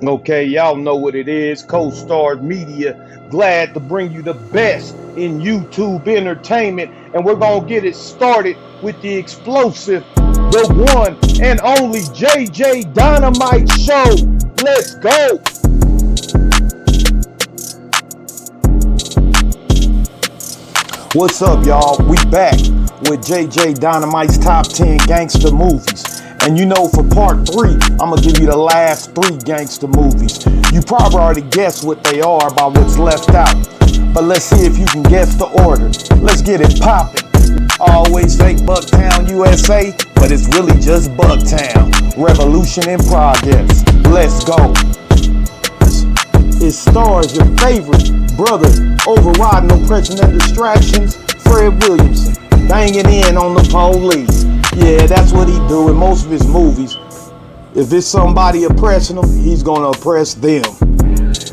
Okay, y'all know what it is. Co-Stars Media, glad to bring you the best in YouTube entertainment. And we're going to get it started with the explosive, the one and only JJ Dynamite Show. Let's go. What's up, y'all? We back with JJ Dynamite's top 10 gangster movies. And you know, for part 3, I'm going to give you the last 3 gangster movies. You probably already guessed what they are by what's left out. But let's see if you can guess the order. Let's get it popping. Always say Bucktown, USA, but it's really just Bucktown. Revolution in progress. Let's go. It stars your favorite brother, overriding oppression and distractions, Fred Williamson, banging in on the police. Yeah, that's what he do in most of his movies. If it's somebody oppressing him, he's gonna oppress them.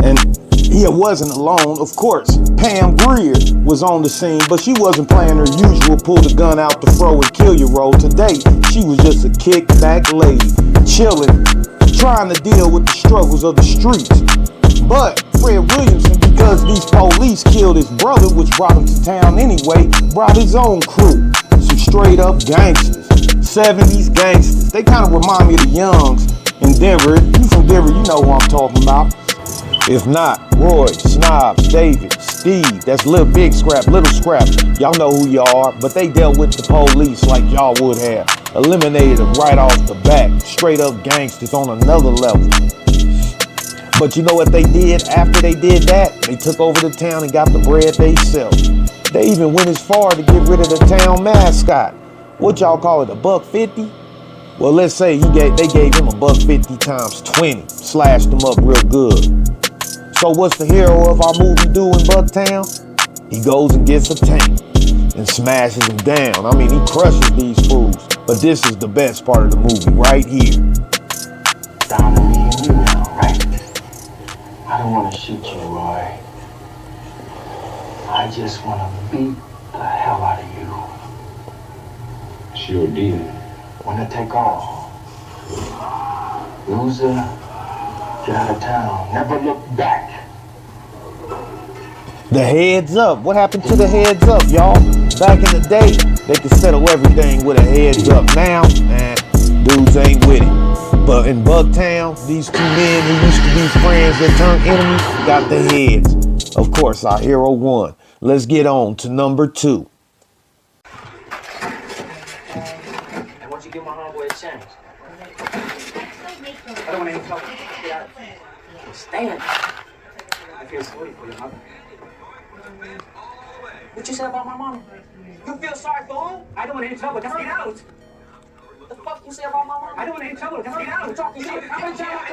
And he wasn't alone, of course. Pam Grier was on the scene, but she wasn't playing her usual pull the gun out the fro and kill your role. Today, she was just a kickback lady, chilling, trying to deal with the struggles of the streets. But Fred Williamson, because these police killed his brother, which brought him to town anyway, brought his own crew. Some straight up gangsters. 70s gangsters. They kind of remind me of the Youngs in Denver. If you from Denver, you know who I'm talking about. If not, Roy, Snobs, David, Steve, that's Little Big Scrap, Little Scrap. Y'all know who y'all are, but they dealt with the police like y'all would have. Eliminated them right off the bat. Straight up gangsters on another level. But you know what they did after they did that? They took over the town and got the bread they sell. They even went as far to get rid of the town mascot. What y'all call it, $1.50? Well, let's say they gave him $1.50 times 20. Slashed him up real good. So what's the hero of our movie do in Bucktown? He goes and gets a tank and smashes them down. I mean, he crushes these fools. But this is the best part of the movie right here. Down to me and you now, right? I don't want to shoot you, Roy. I just want to beat the hell out of you. Sure did. Want to take off. Loser, get out of town. Never look back. The heads up. What happened to the heads up, y'all? Back in the day, they could settle everything with a heads up. Now, dudes ain't with it. But in Bucktown, these two men who used to be friends that turned enemies got the heads. Of course, our hero won. Let's get on to number 2. And once you give my homeboy a chance. I don't want any trouble. Stand. I feel sorry for your mother. What you said about my mama? You feel sorry for who? I don't want any trouble. Just get out. What the fuck you say about my mama? I don't want any trouble. Just get out. You're talking shit. How many times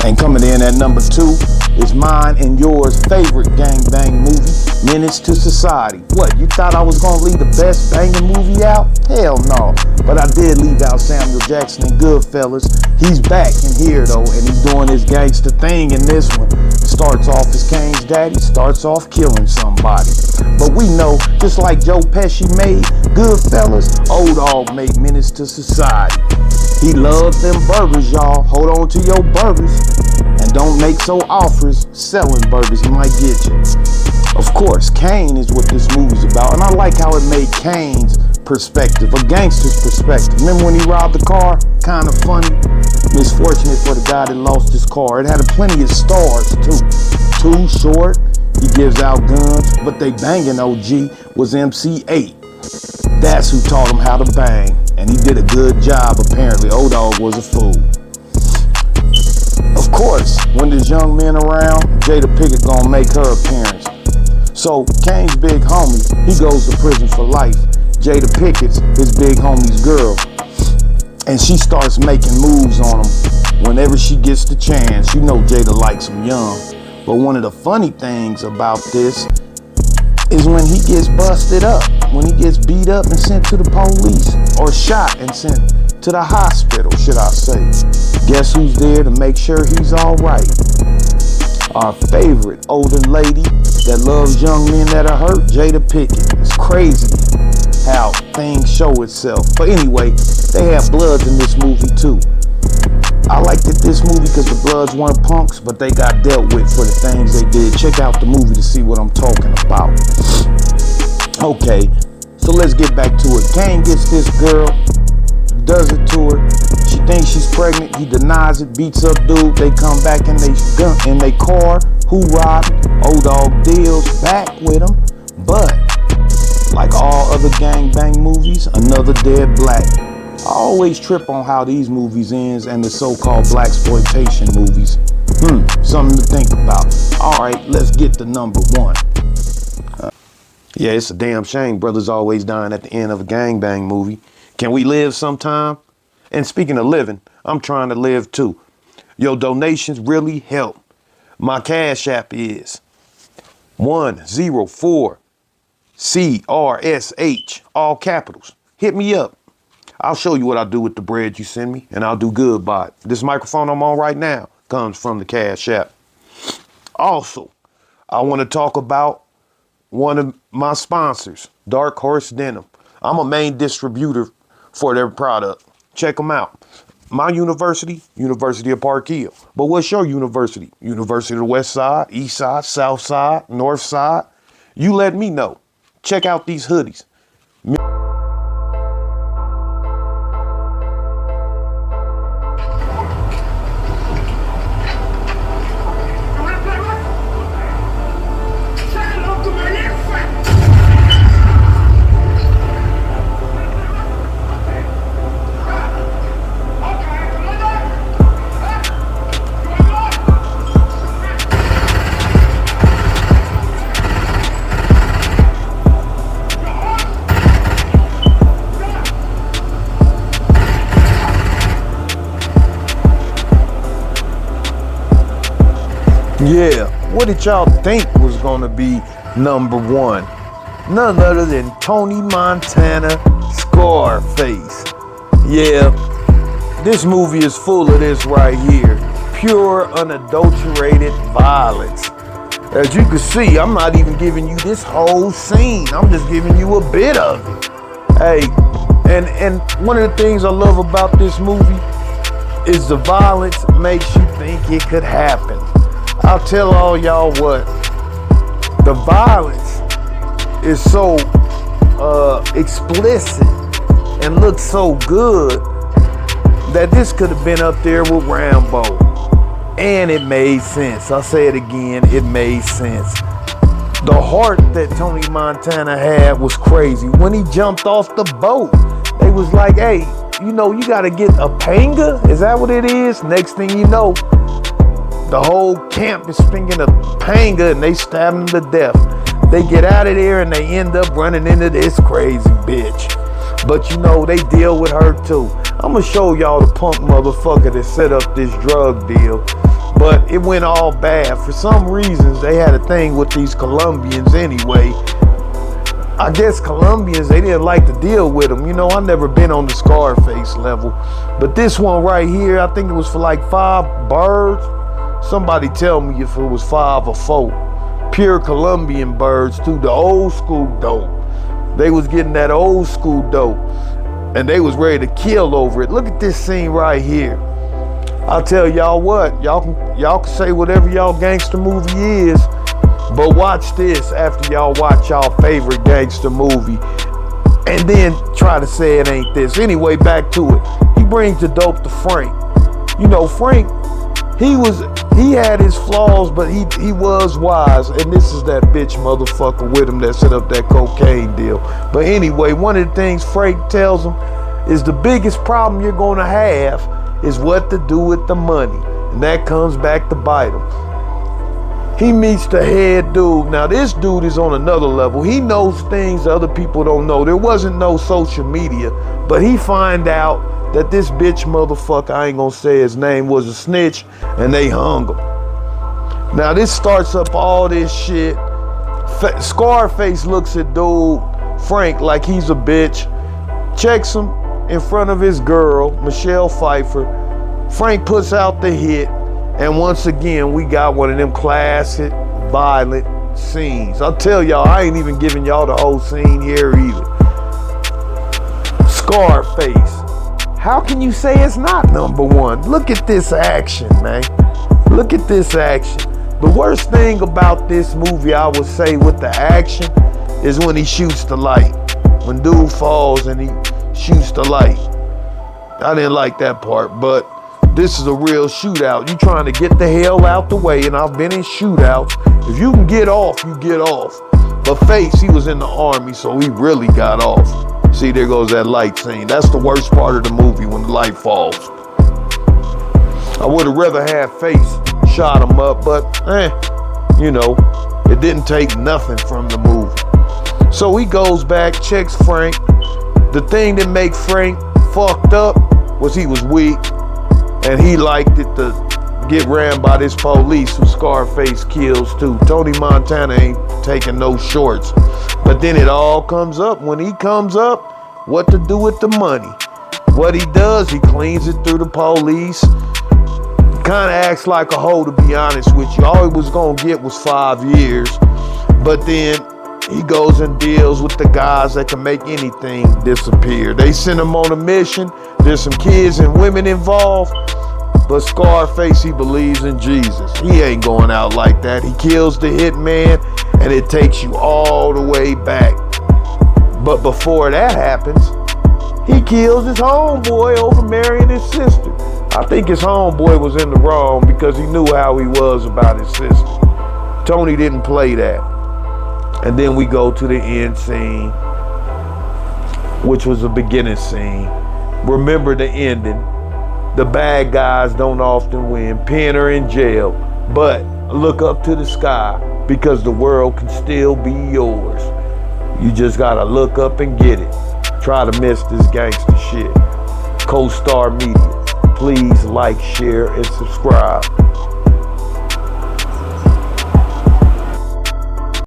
And coming in at number 2 is mine and yours favorite gangbang movie, Menace to Society. What, you thought I was gonna leave the best banging movie out? Hell no. But I did leave out Samuel Jackson in Goodfellas. He's back in here though, and he's doing his gangster thing in this one. Starts off as Kane's daddy, starts off killing somebody. But we know, just like Joe Pesci made Goodfellas, Old Dog made Menace to Society. He loves them burgers, y'all. Hold on to your burgers. And don't make so offers selling burgers, he might get you. Of course, Kane is what this movie's about. And I like how it made Kane's perspective, a gangster's perspective. Remember when he robbed the car? Kind of funny. Misfortunate for the guy that lost his car. It had plenty of stars, too. Too short. He gives out guns. But they banging OG was MC8. That's who taught him how to bang. And he did a good job, apparently. O-Dog was a fool. Of course, when there's young men around, Jada Pinkett gonna make her appearance. So, Kane's big homie, he goes to prison for life. Jada Pinkett's his big homie's girl. And she starts making moves on him whenever she gets the chance. You know Jada likes him young. But one of the funny things about this is when he gets busted up, when he gets beat up and sent to the police, or shot and sent to the hospital, should I say. Guess who's there to make sure he's all right? Our favorite older lady that loves young men that are hurt, Jada Pinkett. It's crazy how things show itself. But anyway, they have Bloods in this movie too. I liked it this movie because the Bloods weren't punks, but they got dealt with for the things they did. Check out the movie to see what I'm talking about. Okay, so let's get back to it. Kane gets this girl, does it to her. She thinks she's pregnant. He denies it, beats up dude. They come back in they car. Hoorah, old dog deals back with him. But like all other gangbang movies, another dead black. I always trip on how these movies ends and the so-called blaxploitation movies. Something to think about. All right, let's get to number one. Yeah, it's a damn shame brothers always dying at the end of a gangbang movie. Can we live sometime? And speaking of living, I'm trying to live too. Your donations really help. My Cash App is 104CRSH, all capitals. Hit me up. I'll show you what I do with the bread you send me, and I'll do good by it. This microphone I'm on right now comes from the Cash App. Also, I want to talk about one of my sponsors, Dark Horse Denim. I'm a main distributor for their product. Check them out. My university, University of Park Hill. But what's your university? University of the West Side, East Side, South Side, North Side? You let me know. Check out these hoodies. Yeah, what did y'all think was gonna be number one? None other than Tony Montana, Scarface. Yeah, this movie is full of this right here. Pure, unadulterated violence. As you can see, I'm not even giving you this whole scene. I'm just giving you a bit of it. Hey, and one of the things I love about this movie is the violence makes you think it could happen. I'll tell all y'all what, the violence is so explicit and looks so good that this could have been up there with Rambo. And it made sense. I'll say it again, it made sense. The heart that Tony Montana had was crazy. When he jumped off the boat, they was like, hey, you know, you gotta get a panga? Is that what it is? Next thing you know, the whole camp is speaking of panga and they stab him to death. They get out of there and they end up running into this crazy bitch. But you know, they deal with her too. I'm gonna show y'all the punk motherfucker that set up this drug deal. But it went all bad. For some reasons, they had a thing with these Colombians anyway. I guess Colombians, they didn't like to deal with them. You know, I never been on the Scarface level. But this one right here, I think it was for like 5 birds. Somebody tell me if it was 5 or 4. Pure Colombian birds too, the old school dope. They was getting that old school dope and they was ready to kill over it. Look at this scene right here. I'll tell y'all what, y'all can say whatever y'all gangster movie is, but watch this after y'all watch y'all favorite gangster movie and then try to say it ain't this. Anyway, back to it. He brings the dope to Frank. You know, Frank, he had his flaws, but he was wise. And this is that bitch motherfucker with him that set up that cocaine deal. But anyway, one of the things Frank tells him is the biggest problem you're gonna have is what to do with the money. And that comes back to bite him. He meets the head dude. Now this dude is on another level. He knows things other people don't know. There wasn't no social media, but he find out that this bitch motherfucker, I ain't gonna say his name, was a snitch, and they hung him. Now this starts up all this shit. Scarface looks at dude, Frank, like he's a bitch, checks him in front of his girl, Michelle Pfeiffer. Frank puts out the hit, and once again, we got one of them classic violent scenes. I'll tell y'all, I ain't even giving y'all the whole scene here either. Scarface. How can you say it's not number one? Look at this action, man. Look at this action. The worst thing about this movie, I would say, with the action is when he shoots the light. When dude falls and he shoots the light. I didn't like that part, but this is a real shootout. You trying to get the hell out the way, and I've been in shootouts. If you can get off, you get off. But Face, he was in the army, so he really got off. See, there goes that light scene. That's the worst part of the movie, when the light falls. I would have rather had Face shot him up, but you know, it didn't take nothing from the movie. So he goes back, checks Frank. The thing that made Frank fucked up was he was weak, and he liked it to get ran by this police who Scarface kills too. Tony Montana ain't taking no shorts. But then it all comes up. When he comes up, what to do with the money? What he does, he cleans it through the police. Kind of acts like a hoe, to be honest with you. All he was gonna get was 5 years. But then he goes and deals with the guys that can make anything disappear. They send him on a mission. There's some kids and women involved. But Scarface, he believes in Jesus. He ain't going out like that. He kills the hitman, and it takes you all the way back. But before that happens, he kills his homeboy over marrying his sister. I think his homeboy was in the wrong because he knew how he was about his sister. Tony didn't play that. And then we go to the end scene, which was the beginning scene. Remember the ending. The bad guys don't often win, pen or in jail, but look up to the sky because the world can still be yours. You just gotta look up and get it. Try to miss this gangster shit. Co-Star Media. Please like, share, and subscribe.